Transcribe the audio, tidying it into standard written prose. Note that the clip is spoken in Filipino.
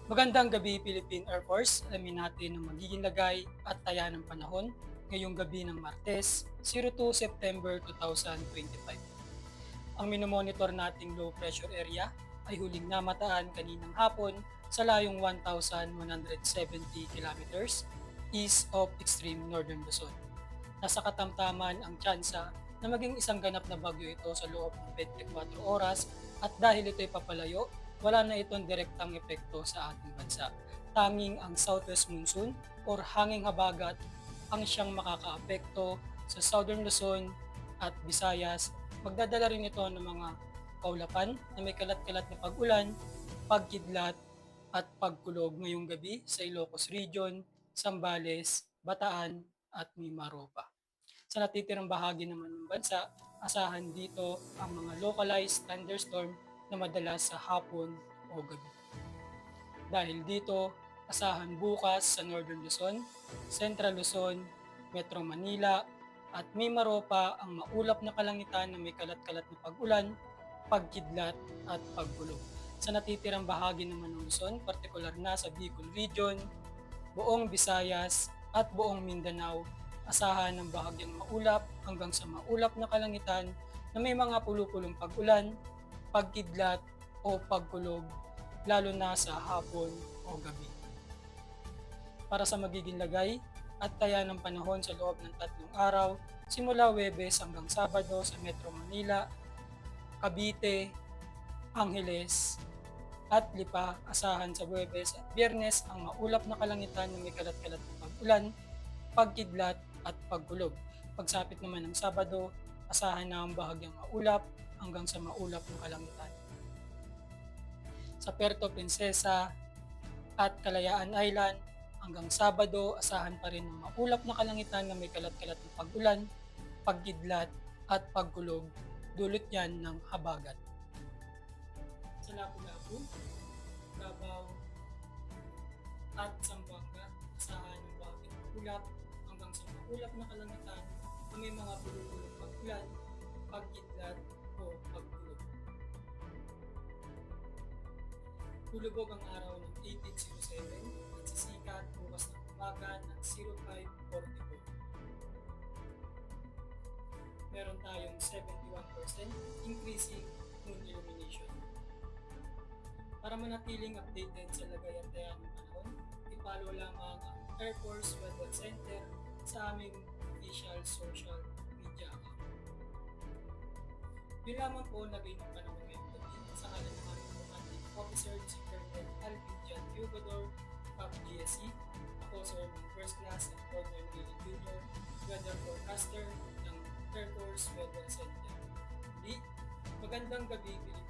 Magandang gabi Philippine Air Force. Alamin natin ang magiging lagay at taya ng panahon ngayong gabi ng Martes, 02 September 2025. Ang minomonitor nating low pressure area ay huling namataan kaninang hapon sa layong 1,170 kilometers east of extreme northern Luzon. Nasa katamtaman ang tsansa na maging isang ganap na bagyo ito sa loob ng 24 oras at dahil ito'y papalayo, wala na itong direktang epekto sa ating bansa. Tanging ang southwest monsoon or hanging habagat ang siyang makakaapekto sa southern Luzon at Visayas. Magdadala rin ito ng mga kaulapan na may kalat-kalat na pag-ulan, pagkidlat at pagkulog ngayong gabi sa Ilocos Region, Zambales, Bataan at Mimaropa. Sa natitirang bahagi naman ng bansa, asahan dito ang mga localized thunderstorm na madalas sa hapon o gabi. Dahil dito, asahan bukas sa Northern Luzon, Central Luzon, Metro Manila at Mimaropa ang maulap na kalangitan na may kalat-kalat na pag-ulan, pagkidlat at paggulong. Sa natitirang bahagi naman ng Luzon, partikular na sa Bicol Region, buong Visayas at buong Mindanao, asahan ng bahagyang maulap hanggang sa maulap na kalangitan na may mga pulupulong pag-ulan, pagkidlat o pagkulog lalo na sa hapon o gabi. Para sa magiging lagay at taya ng panahon sa loob ng 3 araw, simula Huwebes hanggang Sabado sa Metro Manila, Cavite, Angeles, at Lipa, asahan sa Huwebes at Biyernes ang maulap na kalangitan na may kalat-kalat na pag-ulan, pagkidlat at pagkulog. Pagsapit naman ng Sabado, asahan na ang bahagyang maulap hanggang sa maulap na kalangitan. Sa Puerto Princesa at Kalayaan Island, hanggang Sabado, asahan pa rin ang maulap na kalangitan na may kalat-kalat na pag-ulan, pagkidlat at pagkulog, dulot yan ng habagat. Sa Lapu-Lapu, Davao at Zamboanga, asahan ng bahagyang maulap hanggang sa maulap na kalangitan na may mga pulupulong pag-ulan, pagkidlat o pagkulog. Lulubog ang araw ng 18:07 at sisikat bukas ng umaga ng 05:44. Meron tayong 71% increasing moon illumination. Para manatiling updated sa lagay at taya ng panahon, i-follow lamang ang Air Force Weather Center sa aming official social media account. Yun lamang po lagay ng panahon ngayong gabi sa ngalan ng aming commanding officer si Colonel Alvin Jan Yugador, PAP GSE. Ako Sir ng First Class and Colonel Willie Jr., Weather Forecaster ng Air Force Weather Center. Muli, magandang gabi Pilipinas.